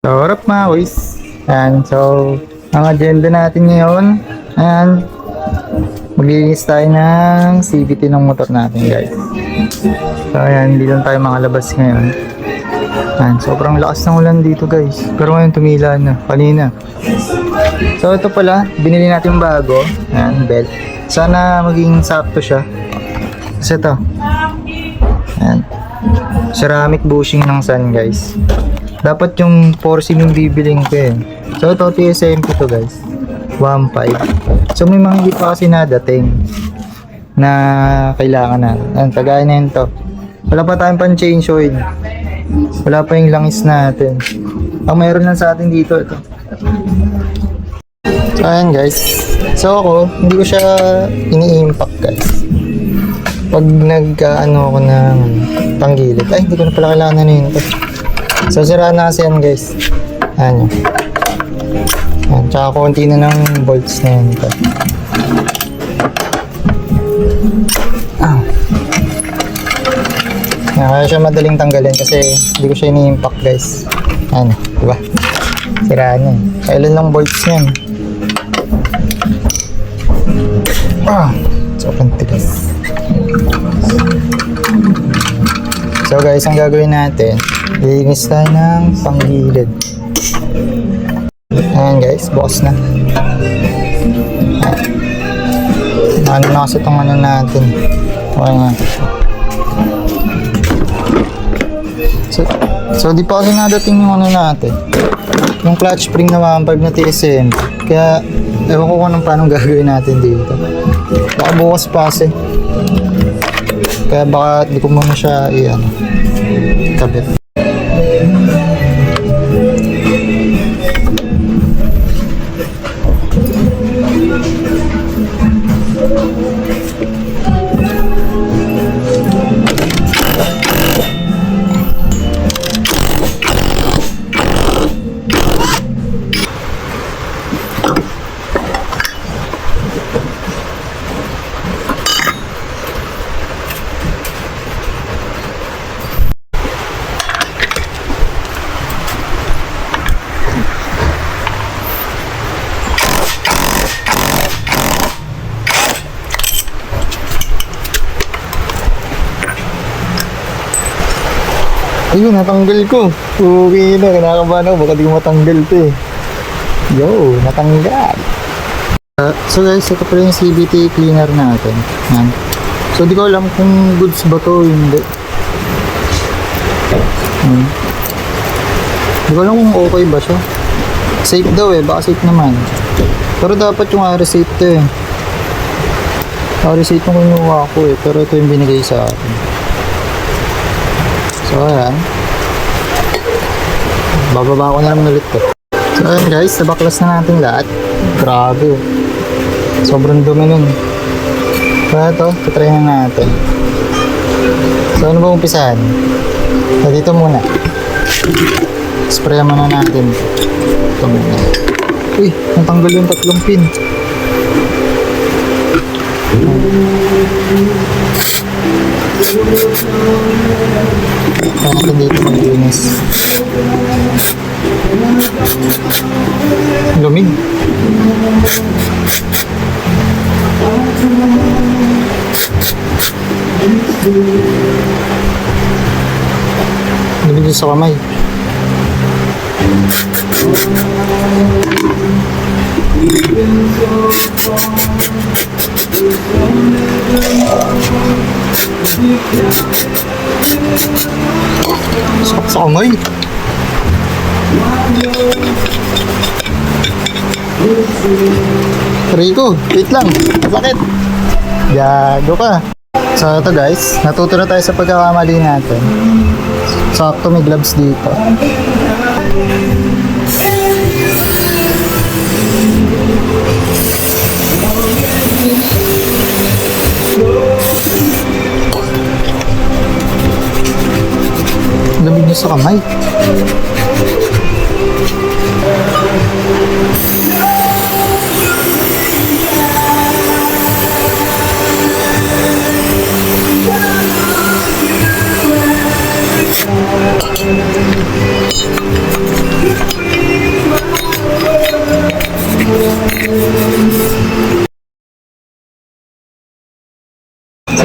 So, harap mga boys. Ayan, so, ang agenda natin ngayon, ayan, maglilinis tayo ng CVT ng motor natin, guys. So, ayan, hindi lang tayo makalabas ngayon. Ayan, sobrang lakas ng ulan dito, guys. Pero ngayon, tumila na, kanina. So, ito pala, binili natin bago. Ayan, belt. Sana maging sakto siya. Kasi ito. Ayan. Ceramic bushing ng Sun, guys. Dapat yung 4SIM yung bibiling ko eh. So ito TSMP to, guys. 1.5. So may mga hindi pa kasi nadating na kailangan na. Ayan, kagaya na yun to. Wala pa tayong pan change oil. Wala pa yung langis natin. Ang mayroon lang sa atin dito ito. So ayan, guys. So ako, hindi ko siya ini-impact, guys. Pag nag-ano ako ng panggilid. Ay, hindi ko na pala kailangan na yun to. So, sira na kasi yan, guys. Ayan yun. Ayan, tsaka konti na ng bolts na yun. Kaya siya madaling tanggalin kasi hindi ko siya ini-impact, guys. Ayan, diba? Sira na yun. Kailan lang bolts niyan. So, pantigas. So, guys, ang gagawin natin, linis tayo ng panggilid. Ayan, guys, bukas na. Ano na kasi itong ano natin. Okay nga. So di pa kasi nadating yung ano natin. Yung clutch spring na 1.5 na TSM. Kaya, ewan ko kung anong paano gagawin natin dito. Baka bukas pa kasi. Kaya baka di ko muna siya kabit. Ayun, natanggal ko. Okay na, kinakabahan ako. Baka di ko matanggal to eh. Yo, natanggal. So guys, ito pala yung CVT cleaner natin. Yan. So di ko alam kung goods ba to o hindi. Di ko alam kung okay ba siya. Safe daw eh, baka safe naman. Pero dapat yung receipt to eh. Receipt yung kinuha ko eh, pero ito yung binigay sa akin. So ayan, bababa ko na naman ulit to. So ayan, guys, nabaklas na natin lahat. Grabe, sobrang dumi nun. So ito, try na natin. So ano ba umpisahan? So dito muna, spray muna natin. Ito muna. Uy, natanggal yung tatlong pin. Natin dito maglinis. Lumig. Lumig sa kamay. Sakit sa kamay. Rico, wait lang. Sakit. Gago ka. So ito, guys, natuto na tayo sa pagkakamali natin. Sakto may gloves dito. Lamig niya sa kamay.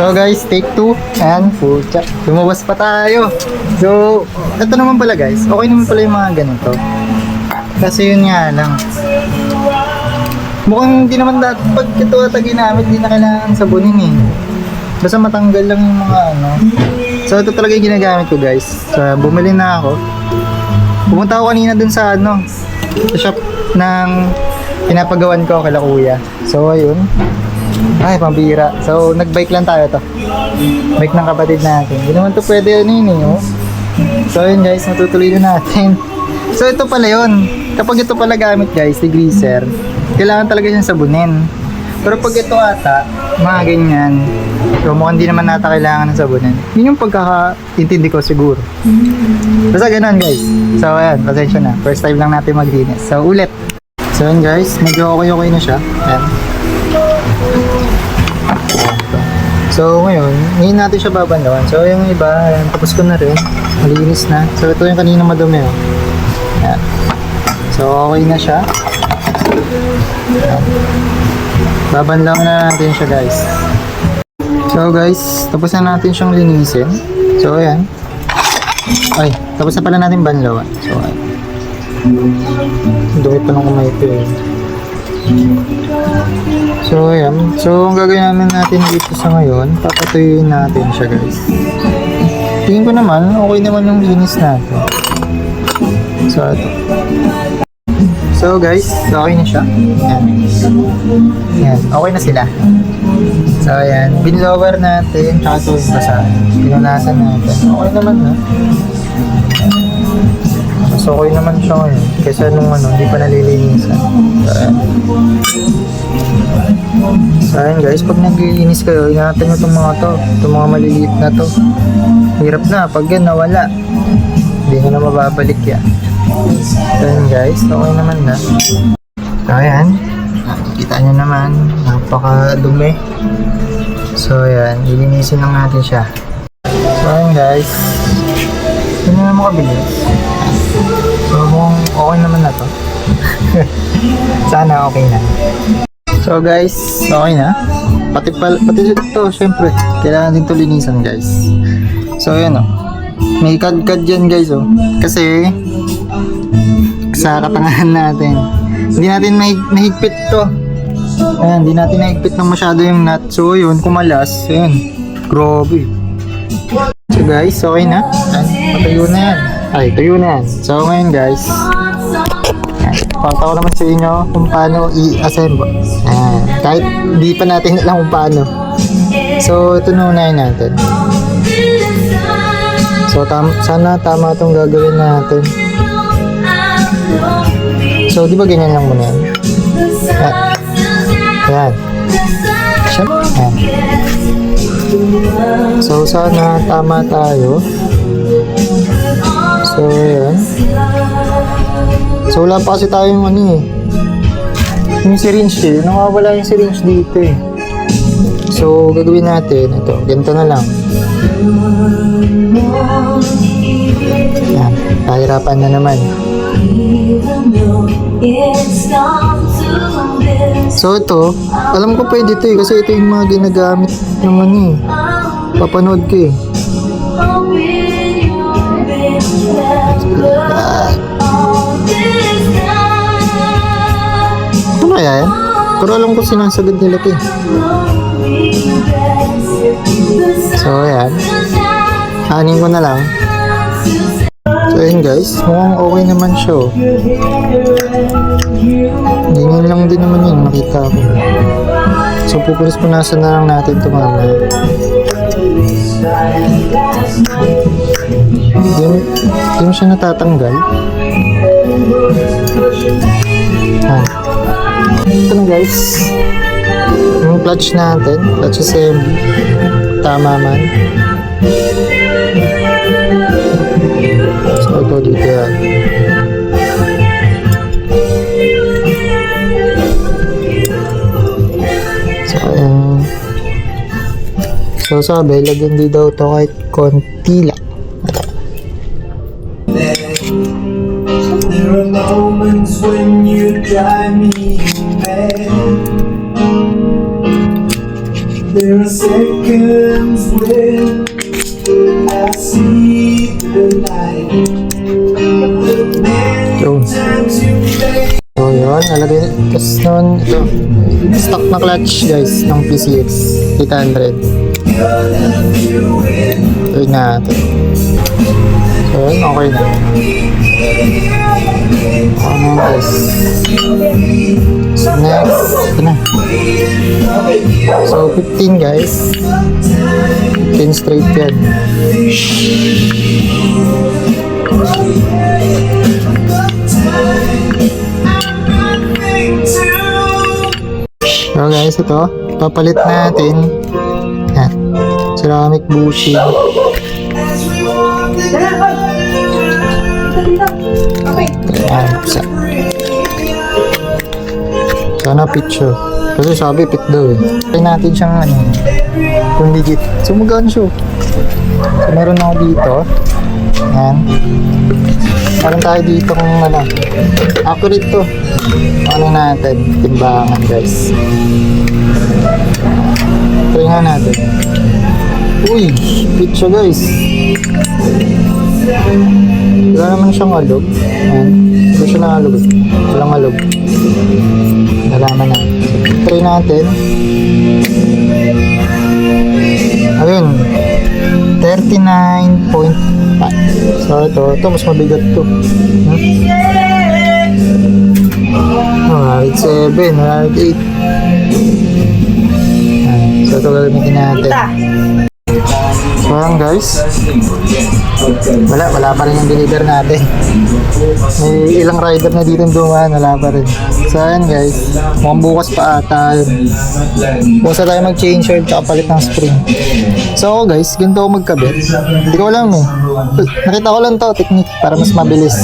So guys, take 2 and pucha, lumabas pa tayo. So, ito naman pala guys, okay naman pala yung mga ganito. Kasi yun nga lang. Mukhang hindi naman dati pag ito ata ginamit, hindi na kailangan sabunin eh. Basta matanggal lang yung mga ano. So ito talaga yung ginagamit ko guys. So bumili na ako. Pumunta ako kanina dun sa ano, sa shop ng pinapagawan ko kay kuya. So ayun. Ay, pambira. So nagbike lang tayo to. Bike ng kapatid natin. Hindi naman to pwede ano yun eh. Oh. So ayun guys, matutuloy na natin. So ito pala yun. Kapag ito pala gamit guys, si greaser, kailangan talaga siyang sabunin. Pero pag ito ata, mga ganyan, so mukhang di naman nata kailangan ng sabunin. Yun yung pagkakaintindi ko siguro. Basta ganun guys. So ayan, pasensya na. First time lang natin maglinis. So ulit. So ayan guys, medyo okay na siya. Ayan. So ngayon natin siya babandawan. So yung iba, ayan, tapos ko na rin. Malinis na. So ito yung kanina madumi. Oh. Ayan. So okay na siya. Ayan. Babanlaw na natin siya guys. So guys, tapos na natin siyang linisin. So ayan. Ay, tapos na pala natin banlawan. So ayan. Dumi pa ng kumay ko eh. So ayan. So ang gagawin natin dito sa ngayon, papatuyuin natin siya guys. Tingin ko naman, okay naman yung linis natin. So ito. So guys, okay na siya. Ayan. Ayan, okay na sila. So ayan, binlower natin, tsaka ito yung basa. Pinunasan natin. Okay naman na. Mas okay naman siya ngayon. Kasi nung ano, hindi pa nalilinisan. So ayan. So ayan guys, pag naglilinis kayo, ingatan nyo itong mga to. Itong mga maliliit na to. Hirap na, pag yan nawala. Hindi nyo na mababalik yan. So ayan guys, okay naman na. So ayan, nakikita nyo naman, napakadumi. So ayan, ilinisin lang natin siya. So ayan guys, hindi na makabilis. So mukhang okay naman na to. Sana okay na. So guys, okay na. Pati ito, syempre, kailangan din ito linisan guys. So ayan o, may kad-kad dyan guys o. Kasi sa katangahan natin, hindi natin mahigpit to. Ayan, hindi natin nahigpit ng masyado yung nut. So yun, kumalas. Ayan, grabe. So guys, okay na. Ayan, patayo na yan. Ay, tayo na yan. So ngayon guys, pakita ko naman sa inyo kung paano i-assemble. Ayan, kahit hindi pa natin alam kung paano. So ito na unahin natin. So sana tama itong gagawin natin. So di ba ganyan lang muna yan? Ayan. Ayan. So sana tama tayo. So ayan. So wala pa kasi tayong ano eh, yung syringe eh. Nawawala yung syringe dito eh. So gagawin natin ito, ganito na lang. Ayan, kahirapan na naman. So ito, alam ko pwede ito eh, kasi ito yung mga ginagamit naman eh. Papanood ko eh. Ano kaya yan? Pero alam ko sinasagad nila ito eh. So ayan, hanin ko na lang. So ayun guys, mukhang okay naman siya oh. Ganyan lang din naman yun, nakita ko. So pupunas-punasan na lang natin ito mamaya. Hindi mo siya natatanggal. Ito na guys, yung clutch natin, clutch assembly, tama man. So ito dito yan. So ayan. So sabi, lagyan din daw ito kahit konti lang. There are moments when you drive me mad. There are seconds seconds when I see the light. Yun. Times you made So yun, nalagay. Tapos nun, ito. Stock na clutch guys ng PCX 800. Ito natin. So yun, okay na. Okay na guys. So next, ito na. So 15 guys. 15 straight yan. So guys, ito. Papalit natin. Yan. Ceramic bushing. Ayan, isa. Sana picture. Kasi sabi pit daw eh. Try natin siyang ano, kung legit. So magkano siya? So meron ako dito. Ayan. Parang tayo dito kung ano. Accurate to. Ano natin? Timbangan guys. Try nga natin. Uy! Fit siya guys. Wala naman siyang alog. Ayan. Wala siya ng alog. Walang alog. Nalaman na. Try natin. Ayun. 39.5. So ito mas mabigat to. Alright, 7, alright, 8. So ito gagamitin natin. So ayan guys. Wala pa rin yung deliver natin. May ilang rider na dito dumaan, wala pa rin. So ayan guys, mukhang bukas pa ata yun. Bukas na tayo mag-change oil at palit ng spring. So ako guys, ganito ako magkabit. Hindi ko alam eh. Nakita ko lang to, technique para mas mabilis.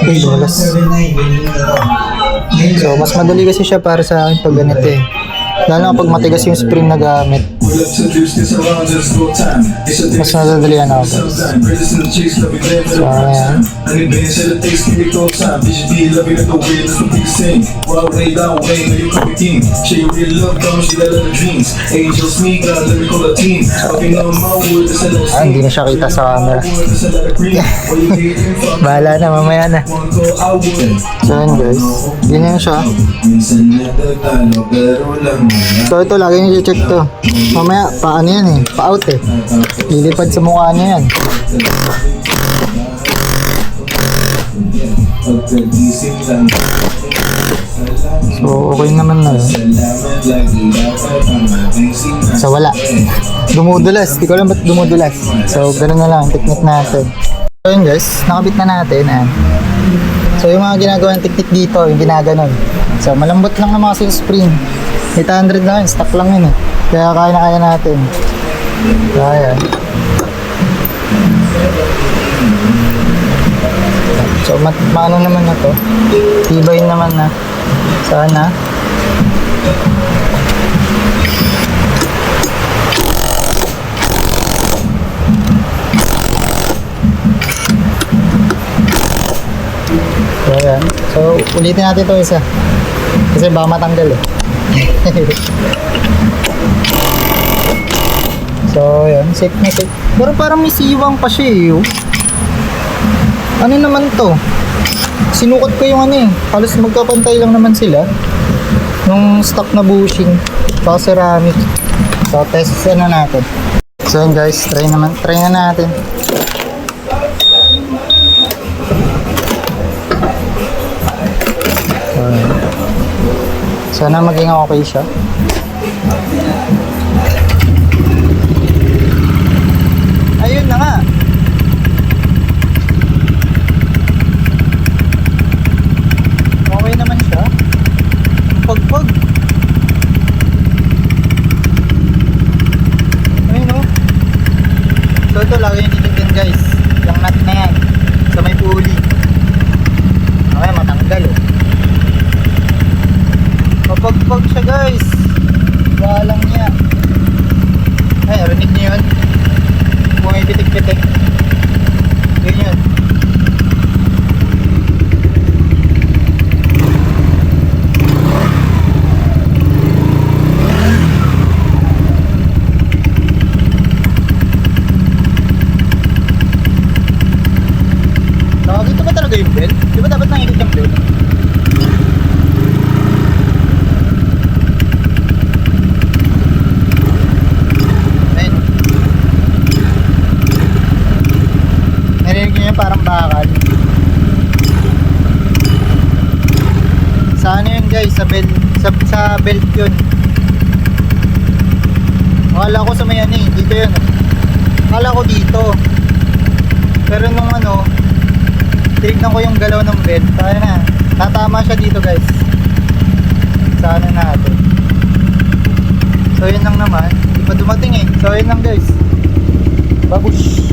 Uy, dulas. So mas madali kasi siya para sa akin pag ganito eh. Lalo na pag matigas yung spring na gamit. Mas nadadalian ako guys. So ayan. Hindi na siya kita sa camera. Bahala na, mamaya na. So ayan guys, ganyan siya. So ito, lagi nyo i-check to. Mamaya, paano yan eh, pa-out eh. Lilipad sa mukha niya yan. So okay naman na yun. So wala. Dumudulas, di ko alam ba't dumudulas. So ganun na lang, technique natin. So yun guys, nakabit na natin. Ayan. So yung mga ginagawa ng technique dito, yung ginaganon. So malambot lang naman kasi yung spring. 800 na yun, stock lang yun eh. Kaya kaya natin. Kaya. So maano naman na to. Tibay naman na. Sana. So ayan. So ulitin natin to isa. Kasi baka matanggal eh. So yun, safe na safe. Pero parang may siwang pa siya eh. Oh. Ano naman to? Sinukot ko yung ano eh. Halos magkapantay lang naman sila. Nung stock na bushing. Saka ceramic. So test na natin. So yun guys, try na natin. Sana maging okay siya. Ayun na nga. Okay naman siya. Pagpag. Ayun o. So ito lagi yung titignan guys. Yung nut na yan. Sa may pulley. Okay, matanggal o. Kapagpag siya guys. yung bell? Di ba dapat nangikot yung bell? Ayun. Narinig nyo yun parang bakal. Sa ano yun guys? Sa belt. Sa belt yun. Akala ko sa may ano eh. Dito yun. Akala ko dito. Pero nung ano, tinignan ko yung galaw ng belt. Kaya na. Tatama siya dito guys. Sa ano natin. So yun lang naman. Di pa dumating eh. So yun lang guys. Babush.